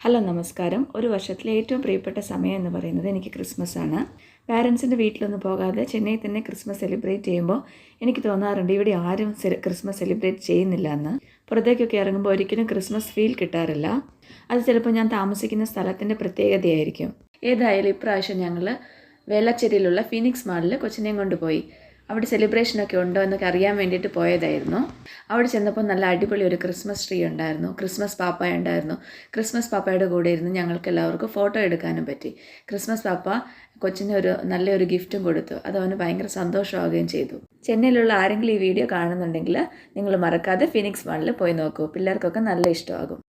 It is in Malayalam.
ഹലോ നമസ്കാരം. ഒരു വർഷത്തിലെ ഏറ്റവും പ്രിയപ്പെട്ട സമയം എന്ന് പറയുന്നത് എനിക്ക് ക്രിസ്മസാണ്. പാരൻസിൻ്റെ വീട്ടിലൊന്നും പോകാതെ ചെന്നൈയിൽ തന്നെ ക്രിസ്മസ് സെലിബ്രേറ്റ് ചെയ്യുമ്പോൾ എനിക്ക് തോന്നാറുണ്ട് ഇവിടെ ആരും ക്രിസ്മസ് സെലിബ്രേറ്റ് ചെയ്യുന്നില്ല എന്ന്. പുറത്തേക്കൊക്കെ ഇറങ്ങുമ്പോൾ ഒരിക്കലും ക്രിസ്മസ് ഫീൽ കിട്ടാറില്ല. അത് ചിലപ്പോൾ ഞാൻ താമസിക്കുന്ന സ്ഥലത്തിൻ്റെ പ്രത്യേകതയായിരിക്കും. ഏതായാലും ഇപ്രാവശ്യം ഞങ്ങൾ വേളച്ചേരിയിലുള്ള ഫീനിക്സ് മാളിൽ കൊച്ചിനെയും കൊണ്ടുപോയി. അവിടെ സെലിബ്രേഷനൊക്കെ ഉണ്ടോ എന്നൊക്കെ അറിയാൻ വേണ്ടിയിട്ട് പോയതായിരുന്നു. അവിടെ ചെന്നപ്പോൾ നല്ല അടിപൊളി ഒരു ക്രിസ്മസ് ട്രീ ഉണ്ടായിരുന്നു. ക്രിസ്മസ് പാപ്പ ഉണ്ടായിരുന്നു. ക്രിസ്മസ് പാപ്പയുടെ കൂടെ ഇരുന്ന് ഞങ്ങൾക്ക് എല്ലാവർക്കും ഫോട്ടോ എടുക്കാനും പറ്റി. ക്രിസ്മസ് പാപ്പ കൊച്ചിന് നല്ലൊരു ഗിഫ്റ്റും കൊടുത്തു. അത് അവന് ഭയങ്കര സന്തോഷമാവുകയും ചെയ്തു. ചെന്നൈയിലുള്ള ആരെങ്കിലും ഈ വീഡിയോ കാണുന്നുണ്ടെങ്കിൽ നിങ്ങൾ മറക്കാതെ ഫീനിക്സ് മാളിൽ പോയി നോക്കൂ. പിള്ളേർക്കൊക്കെ നല്ല ഇഷ്ടമാകും.